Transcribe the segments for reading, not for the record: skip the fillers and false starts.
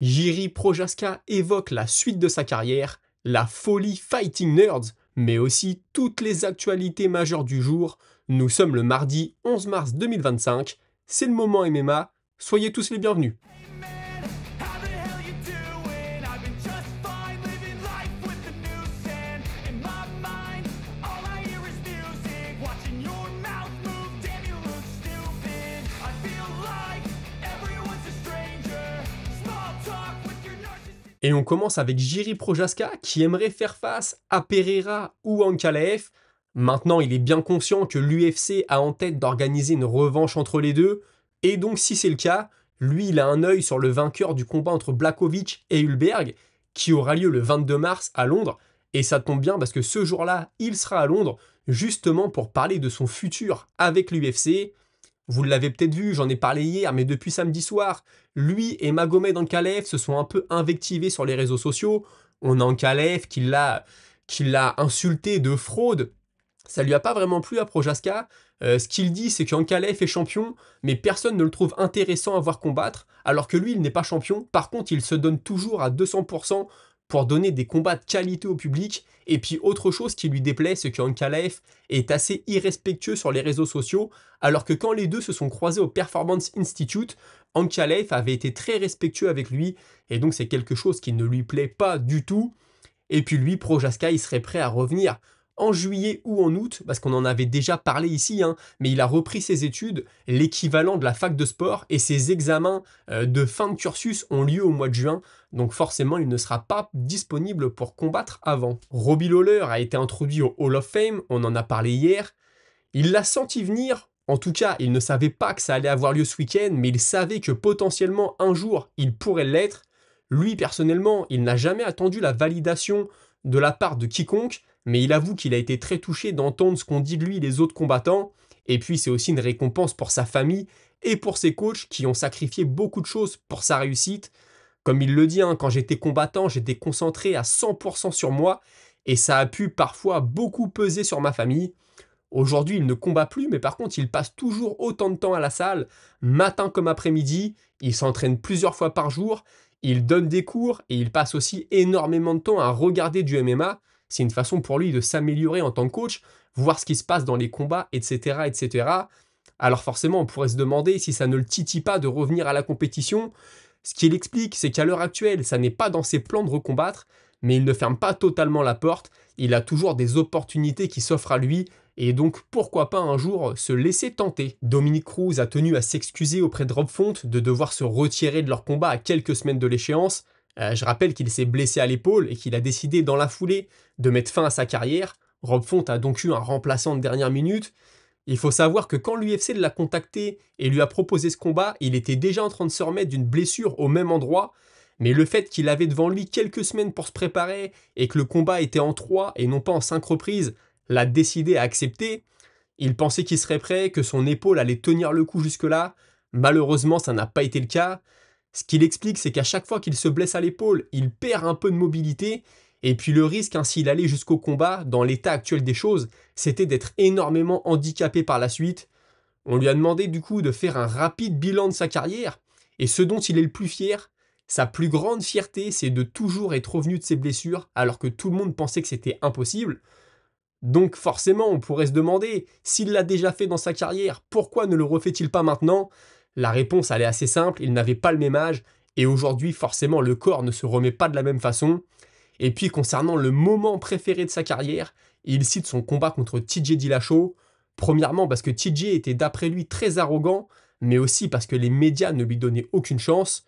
Jiří Procházka évoque la suite de sa carrière, la folie Fighting Nerds, mais aussi toutes les actualités majeures du jour. Nous sommes le mardi 11 mars 2025, c'est le moment MMA, soyez tous les bienvenus. Et on commence avec Jiří Procházka qui aimerait faire face à Pereira ou Ankalaev. Maintenant, il est bien conscient que l'UFC a en tête d'organiser une revanche entre les deux. Et donc, si c'est le cas, lui, il a un œil sur le vainqueur du combat entre Blachowicz et Hülberg, qui aura lieu le 22 mars à Londres. Et ça tombe bien parce que ce jour-là, il sera à Londres, justement pour parler de son futur avec l'UFC. Vous l'avez peut-être vu, j'en ai parlé hier, mais depuis samedi soir, lui et Magomed Ankalaev se sont un peu invectivés sur les réseaux sociaux. On a Ankalaev qui l'a insulté de fraude. Ça lui a pas vraiment plu à Procházka. Ce qu'il dit, c'est qu'Ankalaev est champion, mais personne ne le trouve intéressant à voir combattre, alors que lui, il n'est pas champion. Par contre, il se donne toujours à 200% pour donner des combats de qualité au public. Et puis autre chose qui lui déplaît, c'est qu'Ankalaev est assez irrespectueux sur les réseaux sociaux, alors que quand les deux se sont croisés au Performance Institute, Ankalaev avait été très respectueux avec lui, et donc c'est quelque chose qui ne lui plaît pas du tout. Et puis lui, Procházka, il serait prêt à revenir en juillet ou en août, parce qu'on en avait déjà parlé ici, mais il a repris ses études, l'équivalent de la fac de sport, et ses examens de fin de cursus ont lieu au mois de juin, donc forcément il ne sera pas disponible pour combattre avant. Robbie Lawler a été introduit au Hall of Fame, on en a parlé hier, il l'a senti venir, en tout cas il ne savait pas que ça allait avoir lieu ce week-end, mais il savait que potentiellement un jour il pourrait l'être. Lui personnellement, il n'a jamais attendu la validation de la part de quiconque, mais il avoue qu'il a été très touché d'entendre ce qu'ont dit de lui les autres combattants, et puis c'est aussi une récompense pour sa famille et pour ses coachs qui ont sacrifié beaucoup de choses pour sa réussite. Comme il le dit, quand j'étais combattant, j'étais concentré à 100% sur moi, et ça a pu parfois beaucoup peser sur ma famille. Aujourd'hui, il ne combat plus, mais par contre, il passe toujours autant de temps à la salle, matin comme après-midi, il s'entraîne plusieurs fois par jour, il donne des cours, et il passe aussi énormément de temps à regarder du MMA. C'est une façon pour lui de s'améliorer en tant que coach, voir ce qui se passe dans les combats, etc., etc. Alors forcément, on pourrait se demander si ça ne le titille pas de revenir à la compétition. Ce qu'il explique, c'est qu'à l'heure actuelle, ça n'est pas dans ses plans de recombattre, mais il ne ferme pas totalement la porte, il a toujours des opportunités qui s'offrent à lui, et donc pourquoi pas un jour se laisser tenter. Dominick Cruz a tenu à s'excuser auprès de Rob Font de devoir se retirer de leur combat à quelques semaines de l'échéance. Je rappelle qu'il s'est blessé à l'épaule et qu'il a décidé dans la foulée de mettre fin à sa carrière. Rob Font a donc eu un remplaçant de dernière minute. Il faut savoir que quand l'UFC l'a contacté et lui a proposé ce combat, il était déjà en train de se remettre d'une blessure au même endroit, mais le fait qu'il avait devant lui quelques semaines pour se préparer et que le combat était en 3 et non pas en 5 reprises, l'a décidé à accepter. Il pensait qu'il serait prêt, que son épaule allait tenir le coup jusque-là. Malheureusement, ça n'a pas été le cas. Ce qu'il explique, c'est qu'à chaque fois qu'il se blesse à l'épaule, il perd un peu de mobilité, et puis le risque, s'il allait jusqu'au combat, dans l'état actuel des choses, c'était d'être énormément handicapé par la suite. On lui a demandé du coup de faire un rapide bilan de sa carrière, et ce dont il est le plus fier, sa plus grande fierté, c'est de toujours être revenu de ses blessures, alors que tout le monde pensait que c'était impossible. Donc forcément, on pourrait se demander, s'il l'a déjà fait dans sa carrière, pourquoi ne le refait-il pas maintenant? La réponse, elle est assez simple, il n'avait pas le même âge, et aujourd'hui, forcément, le corps ne se remet pas de la même façon. Et puis, concernant le moment préféré de sa carrière, il cite son combat contre TJ Dillashaw. Premièrement, parce que TJ était d'après lui très arrogant, mais aussi parce que les médias ne lui donnaient aucune chance.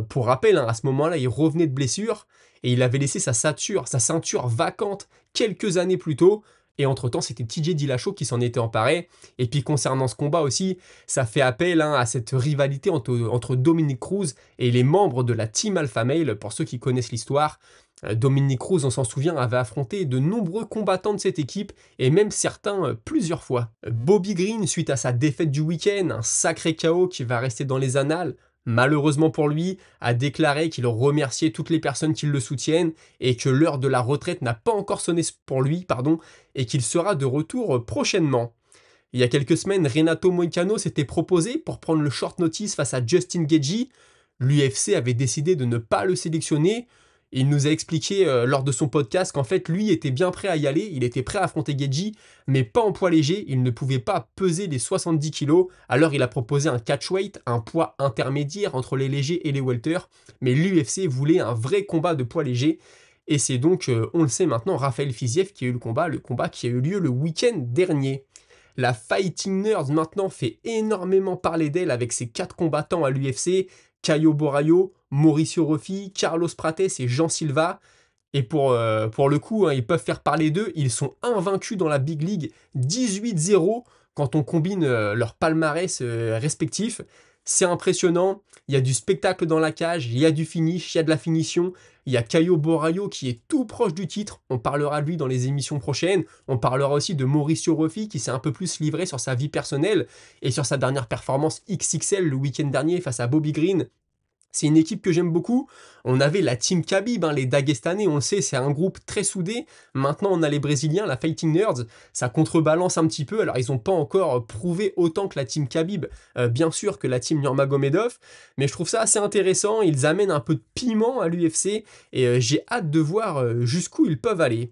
Pour rappel, à ce moment-là, il revenait de blessure, et il avait laissé sa ceinture vacante quelques années plus tôt, et entre-temps, c'était TJ Dillashaw qui s'en était emparé. Et puis concernant ce combat aussi, ça fait appel à cette rivalité entre Dominick Cruz et les membres de la Team Alpha Male, pour ceux qui connaissent l'histoire. Dominick Cruz, on s'en souvient, avait affronté de nombreux combattants de cette équipe, et même certains plusieurs fois. Bobby Green, suite à sa défaite du week-end, un sacré KO qui va rester dans les annales, malheureusement pour lui, a déclaré qu'il remerciait toutes les personnes qui le soutiennent et que l'heure de la retraite n'a pas encore sonné pour lui, et qu'il sera de retour prochainement. Il y a quelques semaines, Renato Moicano s'était proposé pour prendre le short notice face à Justin Gaethje. l'UFC avait décidé de ne pas le sélectionner. Il nous a expliqué lors de son podcast qu'en fait, lui était bien prêt à y aller, il était prêt à affronter Gaethje, mais pas en poids léger, il ne pouvait pas peser les 70 kilos, alors il a proposé un catchweight, un poids intermédiaire entre les légers et les welters, mais l'UFC voulait un vrai combat de poids léger, et c'est donc, on le sait maintenant, Raphaël Fiziev qui a eu le combat qui a eu lieu le week-end dernier. La Fighting Nerds maintenant fait énormément parler d'elle avec ses 4 combattants à l'UFC, Caio Borraio, Mauricio Ruffi, Carlos Prates et Jean Silva. Et pour le coup, hein, ils peuvent faire parler d'eux, ils sont invaincus dans la Big League, 18-0 quand on combine leurs palmarès respectifs. C'est impressionnant, il y a du spectacle dans la cage, il y a du finish, il y a de la finition. Il y a Caio Borraio qui est tout proche du titre, on parlera de lui dans les émissions prochaines. On parlera aussi de Mauricio Ruffi qui s'est un peu plus livré sur sa vie personnelle et sur sa dernière performance XXL le week-end dernier face à Bobby Green. C'est une équipe que j'aime beaucoup. On avait la Team Khabib, hein, les Dagestanais, on le sait, c'est un groupe très soudé. Maintenant, on a les Brésiliens, la Fighting Nerds. Ça contrebalance un petit peu. Alors, ils n'ont pas encore prouvé autant que la Team Khabib, bien sûr, que la Team Nurmagomedov. Mais je trouve ça assez intéressant. Ils amènent un peu de piment à l'UFC. Et j'ai hâte de voir jusqu'où ils peuvent aller.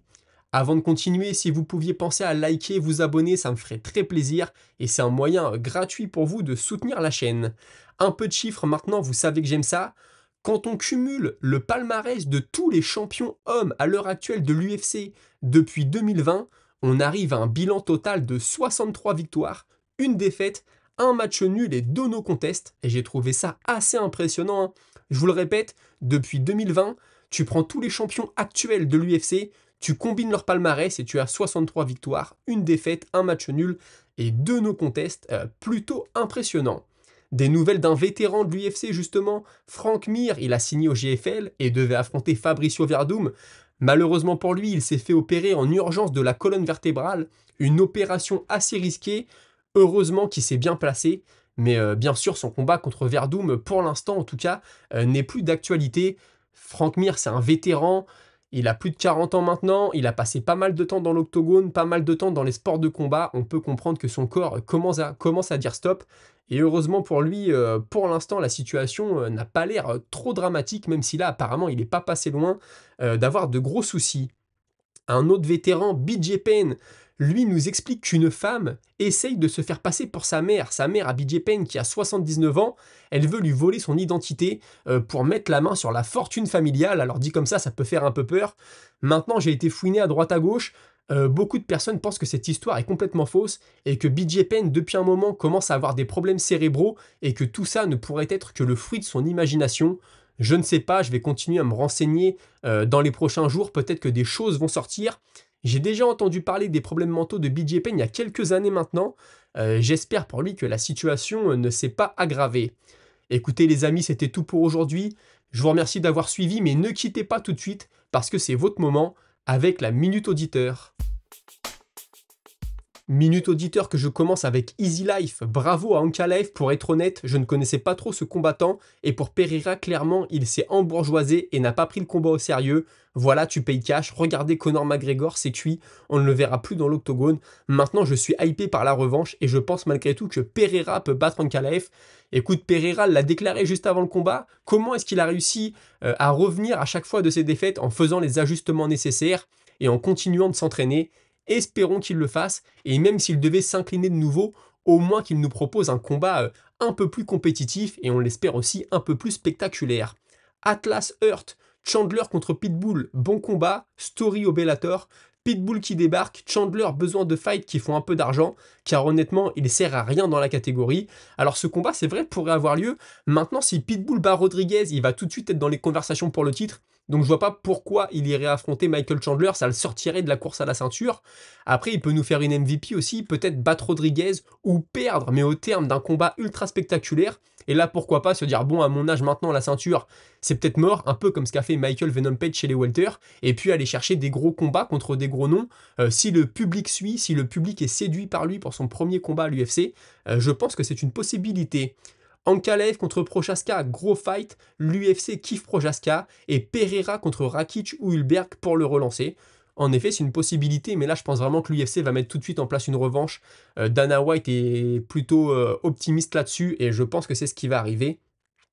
Avant de continuer, si vous pouviez penser à liker, vous abonner, ça me ferait très plaisir et c'est un moyen gratuit pour vous de soutenir la chaîne. Un peu de chiffres maintenant, vous savez que j'aime ça. Quand on cumule le palmarès de tous les champions hommes à l'heure actuelle de l'UFC depuis 2020, on arrive à un bilan total de 63 victoires, une défaite, un match nul et 2 no contest. Et j'ai trouvé ça assez impressionnant, hein. Je vous le répète, depuis 2020, tu prends tous les champions actuels de l'UFC, tu combines leur palmarès et tu as 63 victoires, une défaite, un match nul et 2 no contest, plutôt impressionnant. Des nouvelles d'un vétéran de l'UFC justement, Frank Mir, il a signé au GFL et devait affronter Fabricio Werdum. Malheureusement pour lui, il s'est fait opérer en urgence de la colonne vertébrale, une opération assez risquée, heureusement qu'il s'est bien placé, mais bien sûr son combat contre Werdum, pour l'instant en tout cas, n'est plus d'actualité. Frank Mir, c'est un vétéran, il a plus de 40 ans maintenant, il a passé pas mal de temps dans l'octogone, pas mal de temps dans les sports de combat, on peut comprendre que son corps commence à dire stop, et heureusement pour lui, pour l'instant la situation n'a pas l'air trop dramatique, même si là apparemment il n'est pas passé loin d'avoir de gros soucis. Un autre vétéran, BJ Penn, lui nous explique qu'une femme essaye de se faire passer pour sa mère. Sa mère à BJ Penn qui a 79 ans, elle veut lui voler son identité pour mettre la main sur la fortune familiale. Alors dit comme ça peut faire un peu peur. Maintenant j'ai été fouiné à droite à gauche. Beaucoup de personnes pensent que cette histoire est complètement fausse et que BJ Penn depuis un moment commence à avoir des problèmes cérébraux et que tout ça ne pourrait être que le fruit de son imagination. Je ne sais pas, je vais continuer à me renseigner dans les prochains jours, peut-être que des choses vont sortir. J'ai déjà entendu parler des problèmes mentaux de BJ Penn il y a quelques années maintenant. J'espère pour lui que la situation ne s'est pas aggravée. Écoutez les amis, c'était tout pour aujourd'hui. Je vous remercie d'avoir suivi, mais ne quittez pas tout de suite parce que c'est votre moment avec la Minute Auditeur. Minute auditeur que je commence avec Easy Life. Bravo à Ankalaev, pour être honnête, je ne connaissais pas trop ce combattant et pour Pereira, clairement, il s'est embourgeoisé et n'a pas pris le combat au sérieux. Voilà, tu payes cash, regardez Conor McGregor, c'est cuit, on ne le verra plus dans l'octogone. Maintenant, je suis hypé par la revanche et je pense malgré tout que Pereira peut battre Ankalaev. Écoute, Pereira l'a déclaré juste avant le combat. Comment est-ce qu'il a réussi à revenir à chaque fois de ses défaites en faisant les ajustements nécessaires et en continuant de s'entraîner? Espérons qu'il le fasse, et même s'il devait s'incliner de nouveau, au moins qu'il nous propose un combat un peu plus compétitif, et on l'espère aussi un peu plus spectaculaire. Atlas Hurt, Chandler contre Pitbull, bon combat, story au Bellator, Pitbull qui débarque, Chandler besoin de fight qui font un peu d'argent, car honnêtement il sert à rien dans la catégorie. Alors ce combat c'est vrai pourrait avoir lieu, maintenant si Pitbull bat Rodriguez, il va tout de suite être dans les conversations pour le titre, donc je vois pas pourquoi il irait affronter Michael Chandler, ça le sortirait de la course à la ceinture. Après il peut nous faire une MVP aussi, peut-être battre Rodriguez ou perdre, mais au terme d'un combat ultra spectaculaire. Et là pourquoi pas se dire bon à mon âge maintenant la ceinture c'est peut-être mort, un peu comme ce qu'a fait Michael Venom Page chez les welter, et puis aller chercher des gros combats contre des gros noms. Si le public suit, si le public est séduit par lui pour son premier combat à l'UFC, je pense que c'est une possibilité. Ankalaev contre Prochaska, gros fight, l'UFC kiffe Prochaska, et Pereira contre Rakic ou Hulberg pour le relancer. En effet, c'est une possibilité, mais là, je pense vraiment que l'UFC va mettre tout de suite en place une revanche. Dana White est plutôt optimiste là-dessus, et je pense que c'est ce qui va arriver.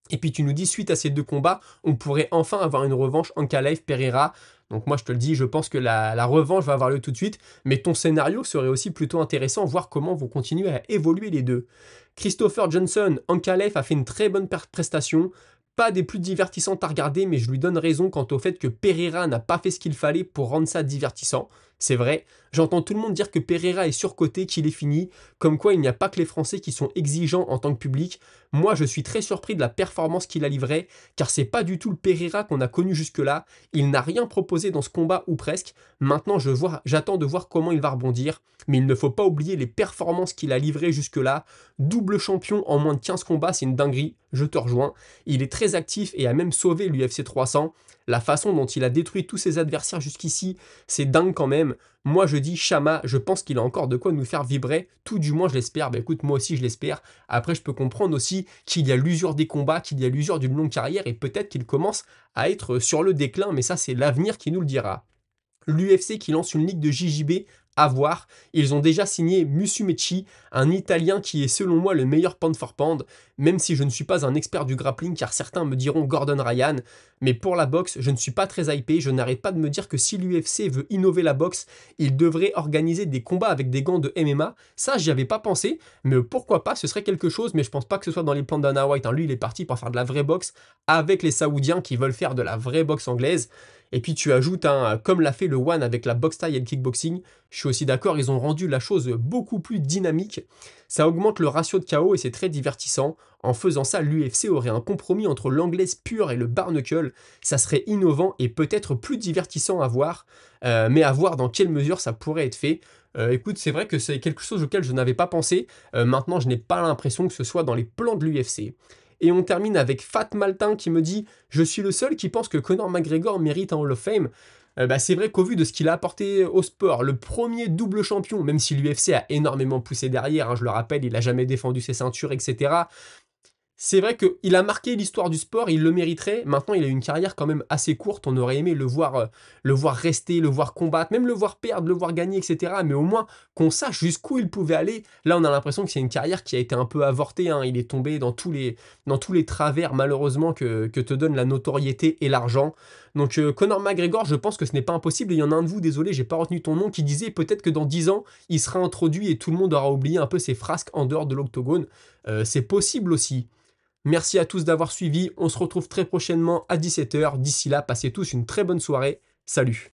Et puis tu nous dis, suite à ces 2 combats, on pourrait enfin avoir une revanche Ankalaev-Pereira. Donc moi je te le dis, je pense que la revanche va avoir lieu tout de suite, mais ton scénario serait aussi plutôt intéressant, voir comment vont continuer à évoluer les deux. Christopher Johnson, Ankalaev a fait une très bonne prestation, pas des plus divertissantes à regarder, mais je lui donne raison quant au fait que Pereira n'a pas fait ce qu'il fallait pour rendre ça divertissant. C'est vrai, j'entends tout le monde dire que Pereira est surcoté, qu'il est fini, comme quoi il n'y a pas que les Français qui sont exigeants en tant que public. Moi, je suis très surpris de la performance qu'il a livrée, car c'est pas du tout le Pereira qu'on a connu jusque-là. Il n'a rien proposé dans ce combat, ou presque. Maintenant, j'attends de voir comment il va rebondir, mais il ne faut pas oublier les performances qu'il a livrées jusque-là. Double champion en moins de 15 combats, c'est une dinguerie, je te rejoins. Il est très actif et a même sauvé l'UFC 300. La façon dont il a détruit tous ses adversaires jusqu'ici, c'est dingue quand même. Moi je dis Chama, je pense qu'il a encore de quoi nous faire vibrer, tout du moins je l'espère. Bah écoute, moi aussi je l'espère. Après je peux comprendre aussi qu'il y a l'usure des combats, qu'il y a l'usure d'une longue carrière et peut-être qu'il commence à être sur le déclin, mais ça c'est l'avenir qui nous le dira. L'UFC qui lance une ligue de JJB, à voir. Ils ont déjà signé Musumeci, un Italien qui est selon moi le meilleur pound for pound, même si je ne suis pas un expert du grappling car certains me diront Gordon Ryan, mais pour la boxe, je ne suis pas très hypé, je n'arrête pas de me dire que si l'UFC veut innover la boxe, il devrait organiser des combats avec des gants de MMA, ça j'y avais pas pensé, mais pourquoi pas, ce serait quelque chose, mais je pense pas que ce soit dans les plans d'Dana White, hein. Lui il est parti pour faire de la vraie boxe avec les Saoudiens qui veulent faire de la vraie boxe anglaise. Et puis tu ajoutes, comme l'a fait le One avec la boxe taille et le kickboxing, je suis aussi d'accord, ils ont rendu la chose beaucoup plus dynamique. Ça augmente le ratio de KO et c'est très divertissant. En faisant ça, l'UFC aurait un compromis entre l'anglaise pure et le bare knuckle. Ça serait innovant et peut-être plus divertissant à voir, mais à voir dans quelle mesure ça pourrait être fait. Écoute, c'est vrai que c'est quelque chose auquel je n'avais pas pensé. Maintenant, je n'ai pas l'impression que ce soit dans les plans de l'UFC. Et on termine avec Fat Maltin qui me dit « Je suis le seul qui pense que Conor McGregor mérite un Hall of Fame ». C'est vrai qu'au vu de ce qu'il a apporté au sport, le premier double champion, même si l'UFC a énormément poussé derrière, hein, je le rappelle, il n'a jamais défendu ses ceintures, etc. C'est vrai qu'il a marqué l'histoire du sport, il le mériterait. Maintenant, il a une carrière quand même assez courte. On aurait aimé le voir rester, le voir combattre, même le voir perdre, le voir gagner, etc. Mais au moins qu'on sache jusqu'où il pouvait aller. Là, on a l'impression que c'est une carrière qui a été un peu avortée, hein. Il est tombé dans tous les travers, malheureusement, que te donne la notoriété et l'argent. Donc, Conor McGregor, je pense que ce n'est pas impossible. Et il y en a un de vous, désolé, j'ai pas retenu ton nom, qui disait peut-être que dans 10 ans, il sera introduit et tout le monde aura oublié un peu ses frasques en dehors de l'octogone. C'est possible aussi. Merci à tous d'avoir suivi, on se retrouve très prochainement à 17 h. D'ici là, passez tous une très bonne soirée. Salut!